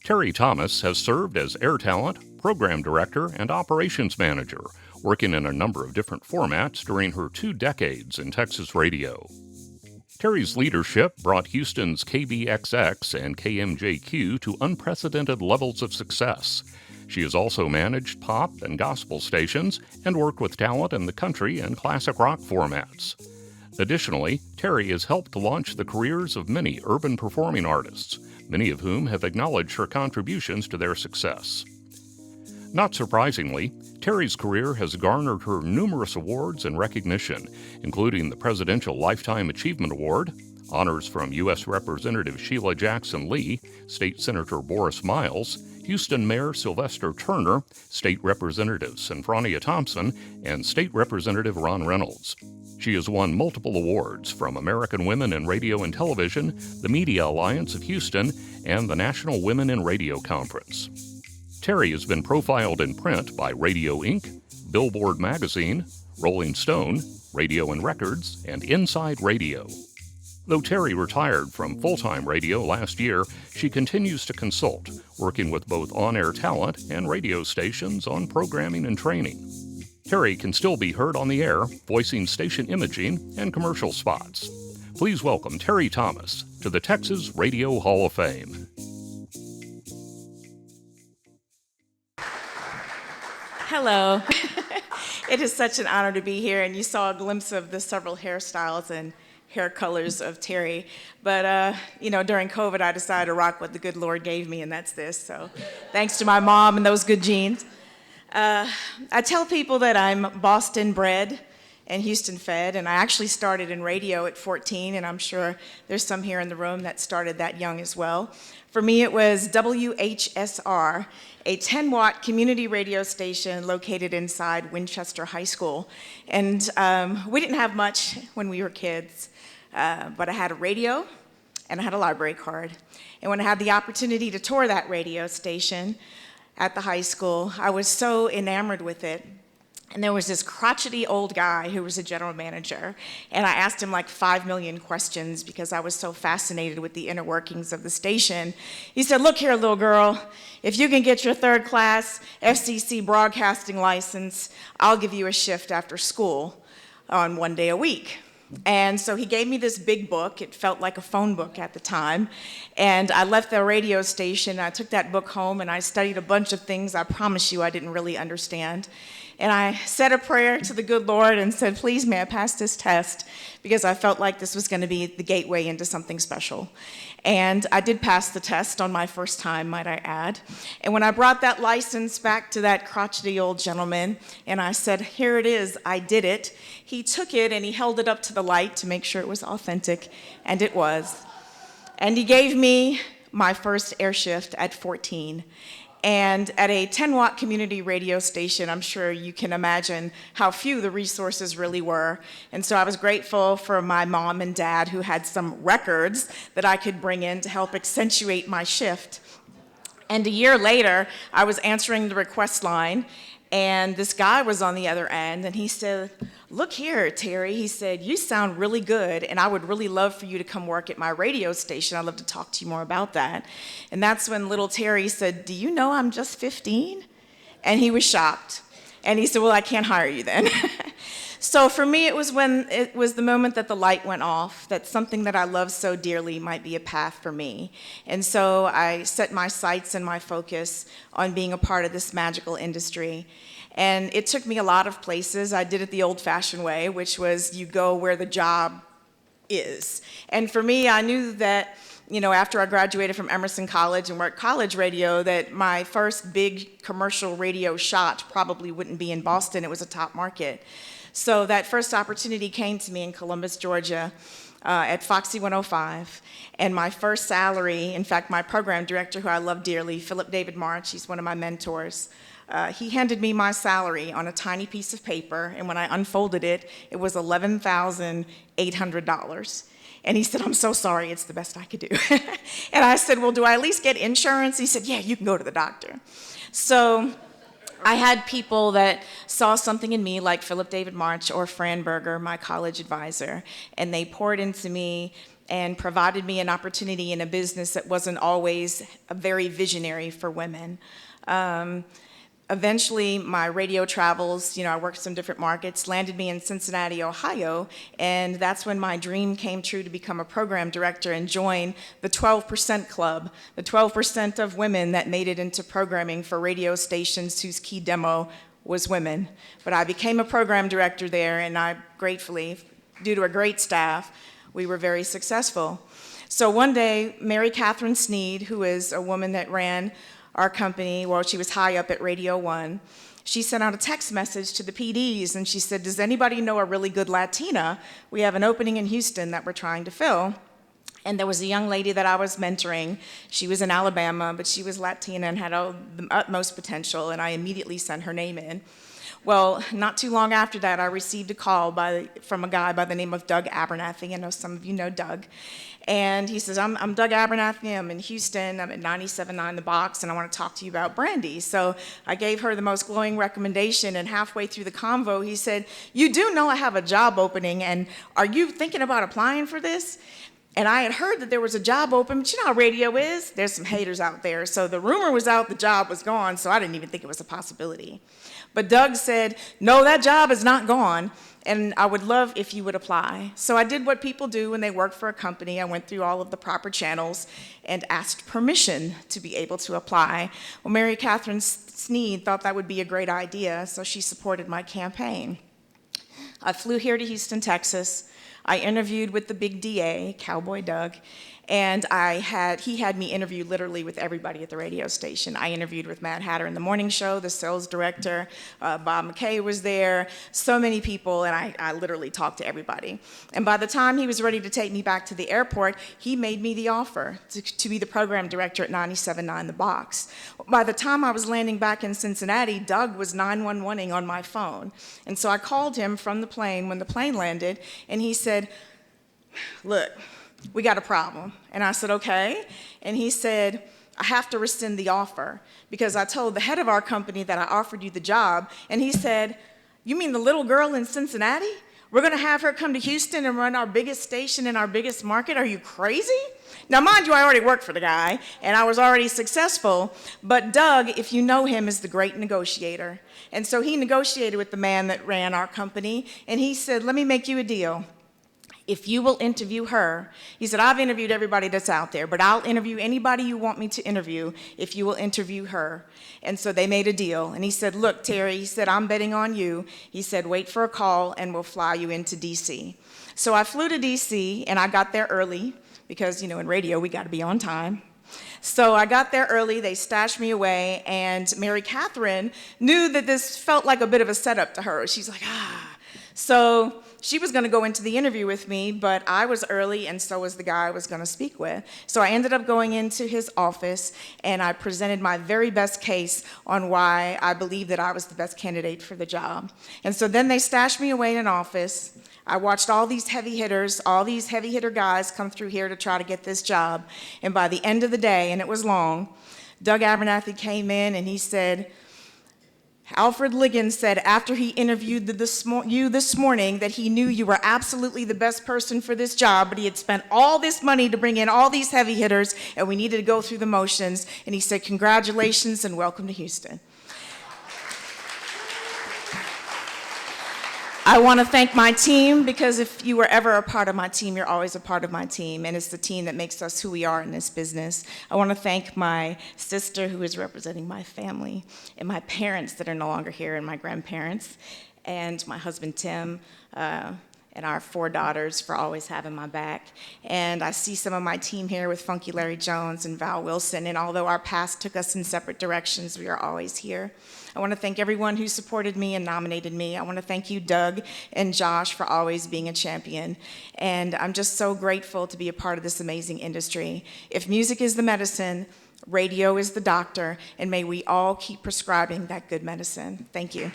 TerryThomaƒ has served as Air Talent, Program Director, and Operations Manager, working in a number of different formats during her 2 decades in Texas radio. Terry's leadership brought Houston's KBXX and KMJQ to unprecedented levels of success. She has also managed pop and gospel stations and worked with talent in the country and classic rock formats. Additionally, Terry has helped launch the careers of many urban performing artists, many of whom have acknowledged her contributions to their success. Not surprisingly, Terry's career has garnered her numerous awards and recognition, including the Presidential Lifetime Achievement Award, honors from U.S. Representative Sheila Jackson Lee, State Senator Boris Miles, Houston Mayor Sylvester Turner, State Representative Senfronia Thompson, and State Representative Ron Reynolds. She has won multiple awards from American Women in Radio and Television, the Media Alliance of Houston, and the National Women in Radio Conference. Terry has been profiled in print by Radio Inc., Billboard Magazine, Rolling Stone, Radio and Records, and Inside Radio. Though Terry retired from full-time radio last year, she continues to consult, working with both on-air talent and radio stations on programming and training. Terry can still be heard on the air, voicing station imaging and commercial spots. Please welcome TerryThomaƒ to the Texas Radio Hall of Fame. Hello. It is such an honor to be here, and you saw a glimpse of the several hairstyles and hair colors of Terry. But, during COVID, I decided to rock what the good Lord gave me, and that's this. So thanks to my mom and those good genes. I tell people that I'm Boston bred and Houston fed, and I actually started in radio at 14, and I'm sure there's some here in the room that started that young as well. For me, it was WHSR, a 10-watt community radio station located inside Winchester High School. And we didn't have much when we were kids, but I had a radio and I had a library card. And when I had the opportunity to tour that radio station at the high school, I was so enamored with it. And there was this crotchety old guy who was a general manager, and I asked him like 5 million questions because I was so fascinated with the inner workings of the station. He said, "Look here, little girl, if you can get your 3rd class FCC broadcasting license, I'll give you a shift after school on 1 day a week." And so he gave me this big book. It felt like a phone book at the time. And I left the radio station. I took that book home, and I studied a bunch of things I promise you I didn't really understand. And I said a prayer to the good Lord and said, "Please, may I pass this test?" Because I felt like this was going to be the gateway into something special. And I did pass the test on my first time, might I add. And when I brought that license back to that crotchety old gentleman, and I said, "Here it is, I did it," he took it and he held it up to the light to make sure it was authentic, and it was. And he gave me my first air shift at 14. And at a 10-watt community radio station, I'm sure you can imagine how few the resources really were. And so I was grateful for my mom and dad who had some records that I could bring in to help accentuate my shift. And a year later, I was answering the request line, and this guy was on the other end, and he said, "Look here, Terry," he said, "you sound really good, and I would really love for you to come work at my radio station. I'd love to talk to you more about that." And that's when little Terry said, "Do you know I'm just 15? And he was shocked. And he said, "Well, I can't hire you then." So for me, it was the moment that the light went off, that something that I love so dearly might be a path for me. And so I set my sights and my focus on being a part of this magical industry. And it took me a lot of places. I did it the old-fashioned way, which was you go where the job is. And for me, I knew that, after I graduated from Emerson College and worked college radio, that my first big commercial radio shot probably wouldn't be in Boston. It was a top market. So that first opportunity came to me in Columbus, Georgia, at Foxy 105. And my first salary, in fact, my program director, who I love dearly, Philip David March, he's one of my mentors, he handed me my salary on a tiny piece of paper, and when I unfolded it, it was $11,800. And he said, "I'm so sorry, it's the best I could do." And I said, "Well, do I at least get insurance?" He said, "Yeah, you can go to the doctor." So I had people that saw something in me, like Philip David March or Fran Berger, my college advisor, and they poured into me and provided me an opportunity in a business that wasn't always very visionary for women. Eventually, my radio travels, I worked some different markets, landed me in Cincinnati, Ohio, and that's when my dream came true to become a program director and join the 12% club, the 12% of women that made it into programming for radio stations whose key demo was women. But I became a program director there, and I gratefully, due to a great staff, we were very successful. So one day, Mary Catherine Sneed, who is a woman that ran our company, well, she was high up at Radio 1, she sent out a text message to the PDs, and she said, does anybody know a really good Latina? We have an opening in Houston that we're trying to fill. And there was a young lady that I was mentoring. She was in Alabama, but she was Latina and had the utmost potential, and I immediately sent her name in. Well, not too long after that, I received a call from a guy by the name of Doug Abernathy. I know some of you know Doug. And he says, I'm Doug Abernathy, I'm in Houston, I'm at 97.9 The Box, and I want to talk to you about Brandy. So I gave her the most glowing recommendation, and halfway through the convo, he said, you do know I have a job opening, and are you thinking about applying for this? And I had heard that there was a job open, but you know how radio is? There's some haters out there. So the rumor was out, the job was gone, so I didn't even think it was a possibility. But Doug said, no, that job is not gone, and I would love if you would apply. So I did what people do when they work for a company. I went through all of the proper channels and asked permission to be able to apply. Well, Mary Catherine Sneed thought that would be a great idea, so she supported my campaign. I flew here to Houston, Texas. I interviewed with the big DA, Cowboy Doug, and he had me interview literally with everybody at the radio station. I interviewed with Matt Hatter in the morning show, the sales director, Bob McKay was there, so many people, and I literally talked to everybody. And by the time he was ready to take me back to the airport, he made me the offer to be the program director at 97.9 The Box. By the time I was landing back in Cincinnati, Doug was 911-ing on my phone. And so I called him from the plane when the plane landed, and he said, look, we got a problem. And I said, okay. And he said, I have to rescind the offer because I told the head of our company that I offered you the job. And he said, you mean the little girl in Cincinnati? We're going to have her come to Houston and run our biggest station in our biggest market? Are you crazy? Now, mind you, I already worked for the guy, and I was already successful. But Doug, if you know him, is the great negotiator. And so he negotiated with the man that ran our company, and he said, let me make you a deal. If you will interview her, he said, I've interviewed everybody that's out there, but I'll interview anybody you want me to interview if you will interview her. And so they made a deal. And he said, look, Terry, he said, I'm betting on you. He said, wait for a call and we'll fly you into DC. So I flew to DC and I got there early because, in radio, we got to be on time. So I got there early, they stashed me away, and Mary Catherine knew that this felt like a bit of a setup to her. She's like, So she was going to go into the interview with me, but I was early, and so was the guy I was going to speak with. So I ended up going into his office, and I presented my very best case on why I believed that I was the best candidate for the job. And so then they stashed me away in an office. I watched all these heavy hitters, all these heavy hitter guys come through here to try to get this job. And by the end of the day, and it was long, Doug Abernathy came in and he said, Alfred Liggins said after he interviewed you this morning that he knew you were absolutely the best person for this job, but he had spent all this money to bring in all these heavy hitters, and we needed to go through the motions. And he said, congratulations and welcome to Houston. I want to thank my team, because if you were ever a part of my team, you're always a part of my team, and it's the team that makes us who we are in this business. I want to thank my sister, who is representing my family, and my parents that are no longer here, and my grandparents, and my husband, Tim, and our 4 daughters for always having my back. And I see some of my team here with Funky Larry Jones and Val Wilson, and although our past took us in separate directions, we are always here. I want to thank everyone who supported me and nominated me. I want to thank you, Doug and Josh, for always being a champion. And I'm just so grateful to be a part of this amazing industry. If music is the medicine, radio is the doctor, and may we all keep prescribing that good medicine. Thank you.